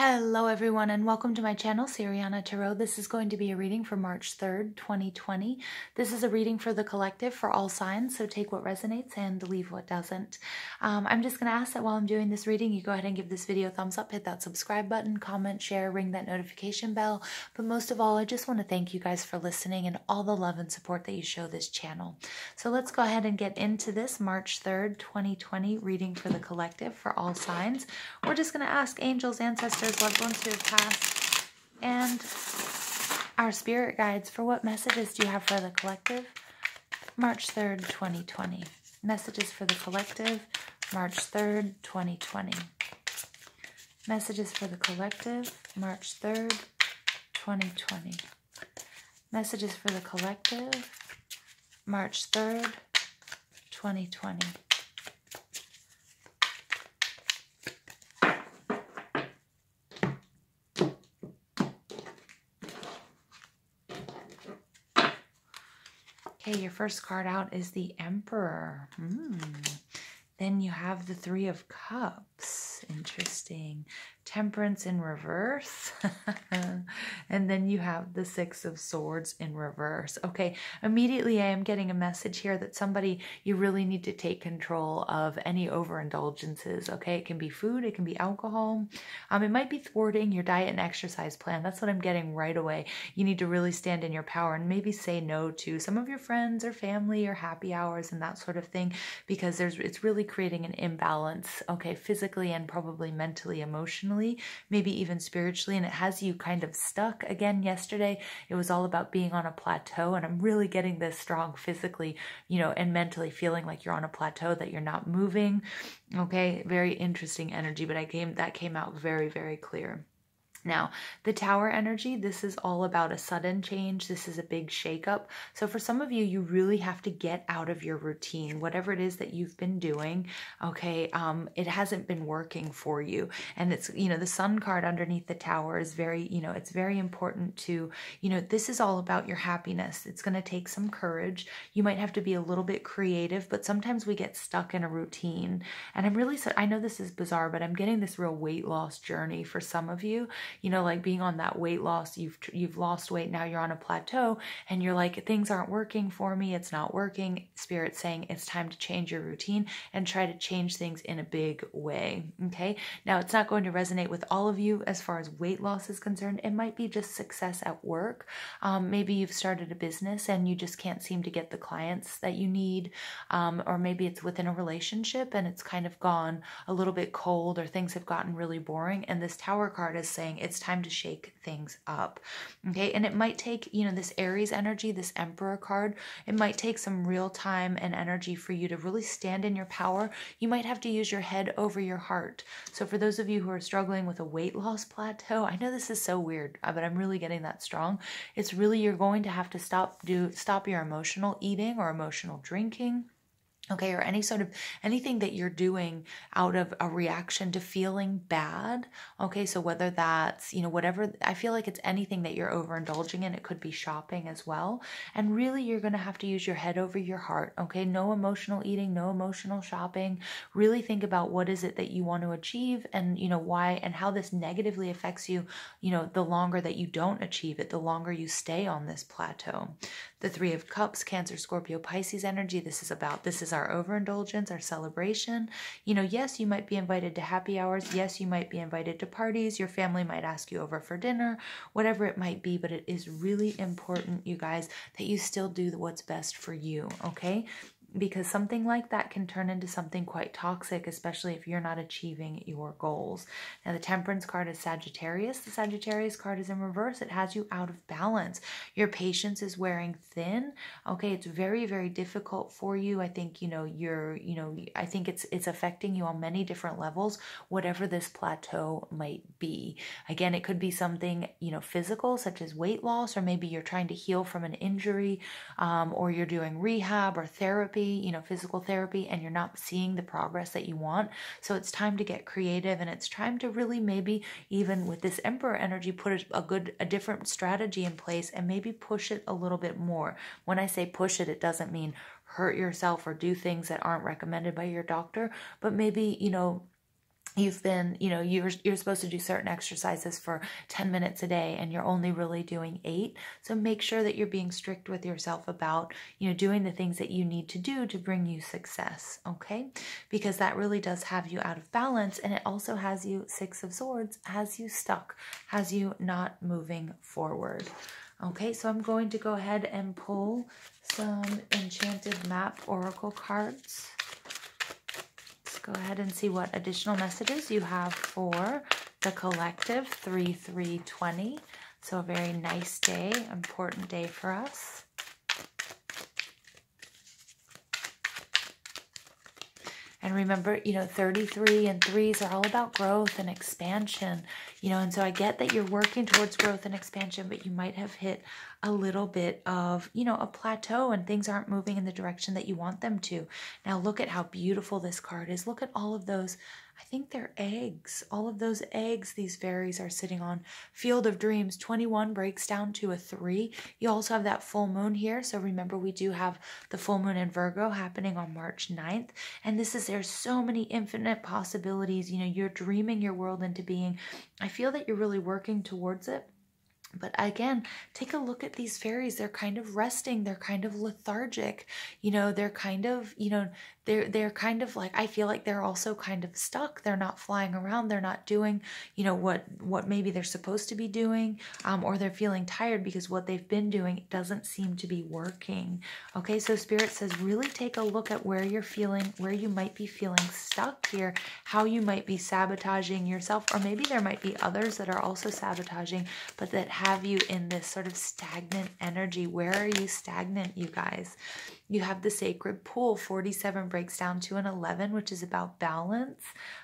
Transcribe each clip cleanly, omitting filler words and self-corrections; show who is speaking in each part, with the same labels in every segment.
Speaker 1: Hello everyone and welcome to my channel, Siriana Tarot. This is going to be a reading for March 3rd, 2020. This is a reading for the collective for all signs, so take what resonates and leave what doesn't. I'm just going to ask that while I'm doing this reading, you go ahead and give this video a thumbs up, hit that subscribe button, comment, share, ring that notification bell. But most of all, I just want to thank you guys for listening and all the love and support that you show this channel. So let's go ahead and get into this March 3rd, 2020 reading for the collective for all signs. We're just going to ask angels, ancestors, loved ones who have passed, and our spirit guides for what messages do you have for the collective? March 3rd, 2020. Messages for the collective, March 3rd, 2020. Messages for the collective, March 3rd, 2020. Messages for the collective, March 3rd, 2020. Okay, your first card out is the Emperor. Then you have the Three of Cups. Interesting. Temperance in reverse. And then you have the Six of Swords in reverse. Okay, immediately I am getting a message here that somebody, you really need to take control of any overindulgences. Okay, it can be food, it can be alcohol. It might be thwarting your diet and exercise plan. That's what I'm getting right away. You need to really stand in your power and maybe say no to some of your friends or family or happy hours and that sort of thing, because it's really creating an imbalance, okay, physically and probably mentally, emotionally, maybe even spiritually, and it has you kind of stuck. Again, yesterday it was all about being on a plateau, and I'm really getting this strong physically, and mentally, feeling like you're on a plateau, that you're not moving. Okay, very interesting energy, but that came out very, very clear. Now, the Tower energy, this is all about a sudden change. This is a big shakeup. So for some of you, you really have to get out of your routine, whatever it is that you've been doing. Okay, it hasn't been working for you. And it's, the Sun card underneath the Tower is very, it's very important to, this is all about your happiness. It's going to take some courage. You might have to be a little bit creative, but sometimes we get stuck in a routine. And I know this is bizarre, but I'm getting this real weight loss journey for some of you. Like being on that weight loss, you've lost weight, now you're on a plateau, and you're like, things aren't working for me, it's not working. Spirit's saying it's time to change your routine and try to change things in a big way, okay? Now, it's not going to resonate with all of you as far as weight loss is concerned. It might be just success at work. Maybe you've started a business and you just can't seem to get the clients that you need, or maybe it's within a relationship and it's kind of gone a little bit cold, or things have gotten really boring, and this Tower card is saying it's time to shake things up, okay? And it might take, this Aries energy, this Emperor card, it might take some real time and energy for you to really stand in your power. You might have to use your head over your heart. So for those of you who are struggling with a weight loss plateau, I know this is so weird, but I'm really getting that strong. It's really, you're going to have to stop your emotional eating or emotional drinking. Okay, or anything that you're doing out of a reaction to feeling bad. Okay, so whether that's, whatever, I feel like it's anything that you're overindulging in. It could be shopping as well. And really, you're going to have to use your head over your heart. Okay, no emotional eating, no emotional shopping. Really think about what is it that you want to achieve, and, why and how this negatively affects you, the longer that you don't achieve it, the longer you stay on this plateau. The Three of Cups, Cancer, Scorpio, Pisces energy. This is our overindulgence, our celebration. Yes, you might be invited to happy hours. Yes, you might be invited to parties. Your family might ask you over for dinner, whatever it might be. But it is really important, you guys, that you still do what's best for you, okay? Because something like that can turn into something quite toxic, especially if you're not achieving your goals. Now, the Temperance card is Sagittarius. The Sagittarius card is in reverse. It has you out of balance. Your patience is wearing thin. Okay, it's very, very difficult for you. I think, I think it's affecting you on many different levels, whatever this plateau might be. Again, it could be something, physical, such as weight loss, or maybe you're trying to heal from an injury, or you're doing rehab or therapy, physical therapy, and you're not seeing the progress that you want. So it's time to get creative, and it's time to really, maybe even with this Emperor energy, put a different strategy in place and maybe push it a little bit more. When I say push it, it doesn't mean hurt yourself or do things that aren't recommended by your doctor, but maybe, you've been, you're supposed to do certain exercises for 10 minutes a day and you're only really doing 8. So make sure that you're being strict with yourself about, doing the things that you need to do to bring you success, okay? Because that really does have you out of balance, and it also has you, 6 of Swords, has you stuck, has you not moving forward. Okay, so I'm going to go ahead and pull some Enchanted Map Oracle cards. Go ahead and see what additional messages you have for the collective 3-3-20. So a very nice day, important day for us. And remember, 33 and 3s are all about growth and expansion, and so I get that you're working towards growth and expansion, but you might have hit a little bit of, a plateau and things aren't moving in the direction that you want them to. Now look at how beautiful this card is. Look at all of those, I think they're eggs. All of those eggs these fairies are sitting on. Field of Dreams, 21 breaks down to a 3. You also have that full moon here. So remember, we do have the full moon in Virgo happening on March 9th. And there's so many infinite possibilities. You're dreaming your world into being. I feel that you're really working towards it. But again, take a look at these fairies. They're kind of resting. They're kind of lethargic. They're kind of, they're kind of like, I feel like they're also kind of stuck. They're not flying around. They're not doing, what maybe they're supposed to be doing, or they're feeling tired because what they've been doing doesn't seem to be working. Okay, so Spirit says really take a look at where you're feeling, where you might be feeling stuck here, how you might be sabotaging yourself, or maybe there might be others that are also sabotaging, but that have you in this sort of stagnant energy. Where are you stagnant, you guys? You have the Sacred Pool, 47 breaks down to an 11, which is about balance.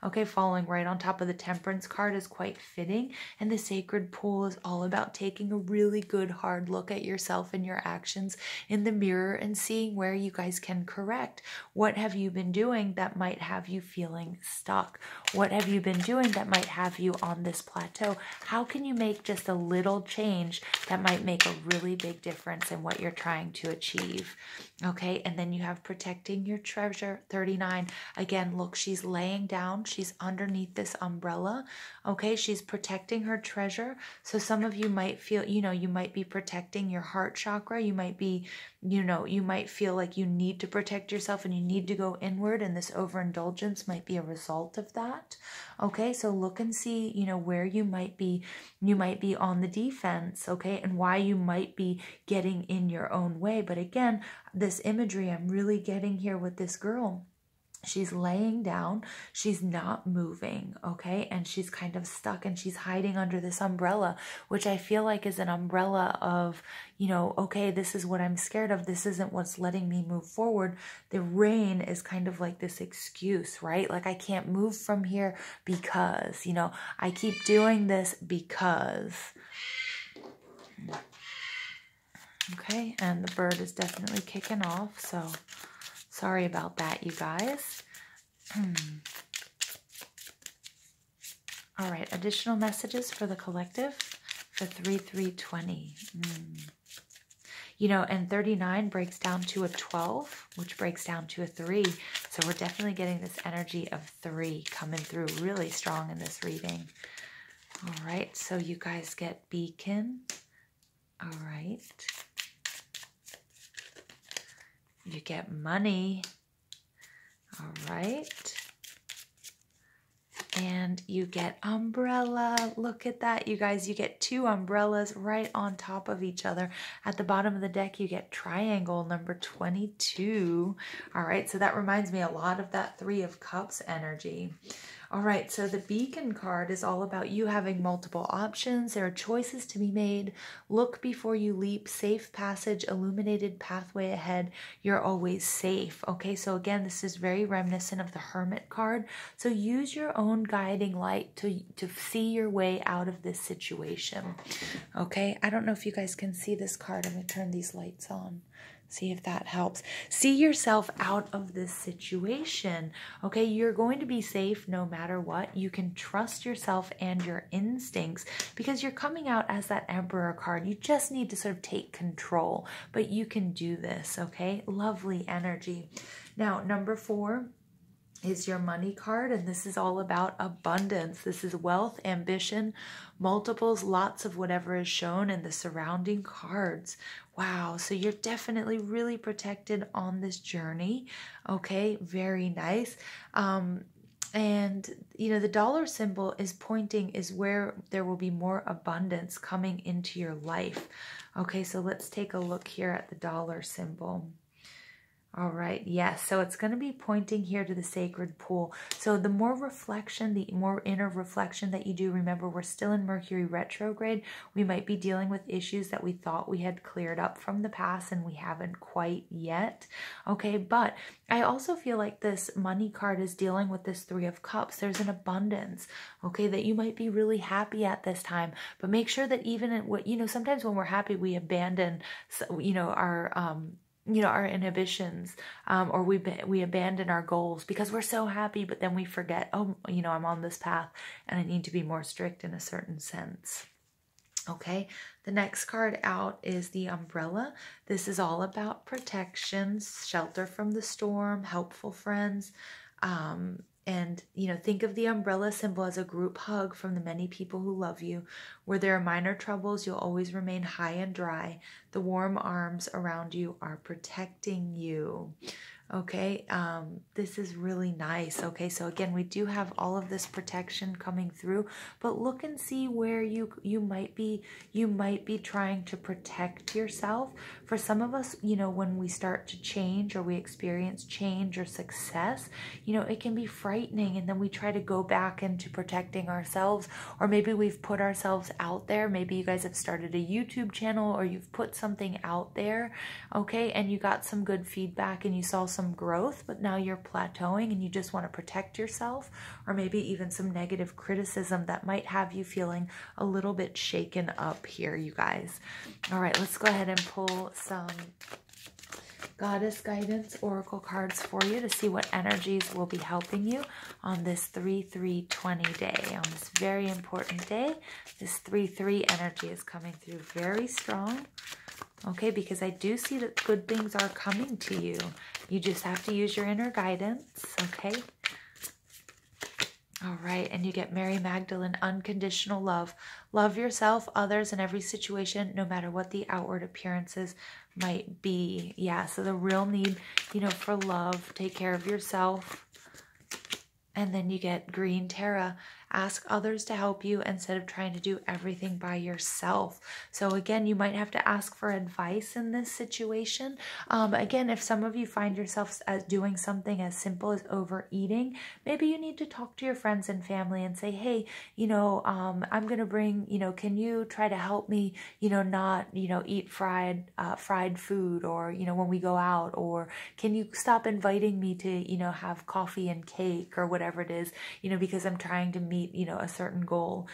Speaker 1: Okay, following right on top of the Temperance card is quite fitting. And the Sacred Pool is all about taking a really good hard look at yourself and your actions in the mirror and seeing where you guys can correct. What have you been doing that might have you feeling stuck? What have you been doing that might have you on this plateau? How can you make just a little change that might make a really big difference in what you're trying to achieve? Okay, and then you have Protecting Your Treasure, 39. Again, look, she's laying down. She's underneath this umbrella. Okay, she's protecting her treasure. So some of you might feel, you might be protecting your heart chakra. You might be, you might feel like you need to protect yourself and you need to go inward, and this overindulgence might be a result of that. Okay, so look and see, where you might be on the defense, okay, and why you might be getting in your own way. But again, this imagery I'm really getting here with this girl, she's laying down, she's not moving, okay, and she's kind of stuck and she's hiding under this umbrella, which I feel like is an umbrella of, okay, this is what I'm scared of, this isn't what's letting me move forward. The rain is kind of like this excuse, right? Like I can't move from here because, I keep doing this because. Okay, and the bird is definitely kicking off, so sorry about that, you guys. All right, additional messages for the collective for 3-3-20. And 39 breaks down to a 12, which breaks down to a 3. So we're definitely getting this energy of 3 coming through really strong in this reading. All right, so you guys get Beacon. All right. You get Money. All right. And you get Umbrella. Look at that, you guys. You get 2 umbrellas right on top of each other. At the bottom of the deck, you get Triangle number 22. All right, so that reminds me a lot of that 3 of Cups energy. All right, so the Beacon card is all about you having multiple options. There are choices to be made. Look before you leap. Safe passage, illuminated pathway ahead. You're always safe. Okay, so again, this is very reminiscent of the Hermit card. So use your own guiding light to see your way out of this situation. Okay, I don't know if you guys can see this card. I'm going to turn these lights on. See if that helps. See yourself out of this situation. Okay, you're going to be safe no matter what. You can trust yourself and your instincts because you're coming out as that Emperor card. You just need to sort of take control, but you can do this, okay? Lovely energy. Now, number 4. is your money card, and this is all about abundance. This is wealth, ambition, multiples, lots of whatever is shown in the surrounding cards. Wow, so you're definitely really protected on this journey. Okay, very nice. And you know, the dollar symbol is pointing is where there will be more abundance coming into your life. Okay, so let's take a look here at the dollar symbol. All right, yes, so it's going to be pointing here to the sacred pool. So the more reflection, the more inner reflection that you do, remember we're still in Mercury retrograde. We might be dealing with issues that we thought we had cleared up from the past and we haven't quite yet. Okay, but I also feel like this money card is dealing with this Three of Cups. There's an abundance, okay, that you might be really happy at this time, but make sure that even at what, you know, sometimes when we're happy, we abandon, you know, our inhibitions, or we abandon our goals because we're so happy, but then we forget, oh, you know, I'm on this path and I need to be more strict in a certain sense. Okay, the next card out is the umbrella. This is all about protections, shelter from the storm, helpful friends, and, you know, think of the umbrella symbol as a group hug from the many people who love you. Where there are minor troubles, you'll always remain high and dry. The warm arms around you are protecting you. Okay, this is really nice. Okay, so again, we do have all of this protection coming through, but look and see where you might be trying to protect yourself. For some of us, you know, when we start to change or we experience change or success, you know, it can be frightening, and then we try to go back into protecting ourselves, or maybe we've put ourselves out there. Maybe you guys have started a YouTube channel, or you've put something out there, okay, and you got some good feedback and you saw some growth, but now you're plateauing and you just want to protect yourself, or maybe even some negative criticism that might have you feeling a little bit shaken up here, you guys. All right, let's go ahead and pull some Goddess Guidance Oracle cards for you to see what energies will be helping you on this 3/3/20 day. On this very important day, this 3/3 energy is coming through very strong. Okay, because I do see that good things are coming to you. You just have to use your inner guidance, okay? All right, and you get Mary Magdalene, unconditional love. Love yourself, others, in every situation, no matter what the outward appearances might be. Yeah, so the real need, you know, for love, take care of yourself. And then you get Green Terra, ask others to help you instead of trying to do everything by yourself. So again, you might have to ask for advice in this situation. Again, if some of you find yourself as doing something as simple as overeating, maybe you need to talk to your friends and family and say, hey, you know, I'm going to bring, you know, can you try to help me, you know, not, you know, eat fried food, or, you know, when we go out, or can you stop inviting me to, you know, have coffee and cake or whatever it is, you know, because I'm trying to meet, you know, a certain goal.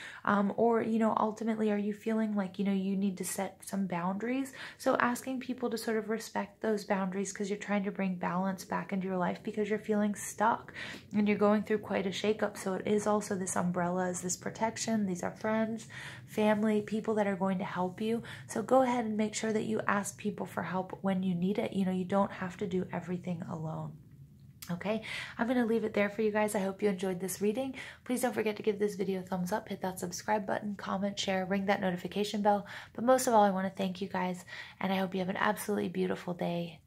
Speaker 1: Or, you know, ultimately, are you feeling like, you know, you need to set some boundaries? So asking people to sort of respect those boundaries because you're trying to bring balance back into your life because you're feeling stuck and you're going through quite a shakeup. So it is also this umbrella, is this protection. These are friends, family, people that are going to help you. So go ahead and make sure that you ask people for help when you need it. You know, you don't have to do everything alone. Okay, I'm going to leave it there for you guys. I hope you enjoyed this reading. Please don't forget to give this video a thumbs up, hit that subscribe button, comment, share, ring that notification bell. But most of all, I want to thank you guys, and I hope you have an absolutely beautiful day.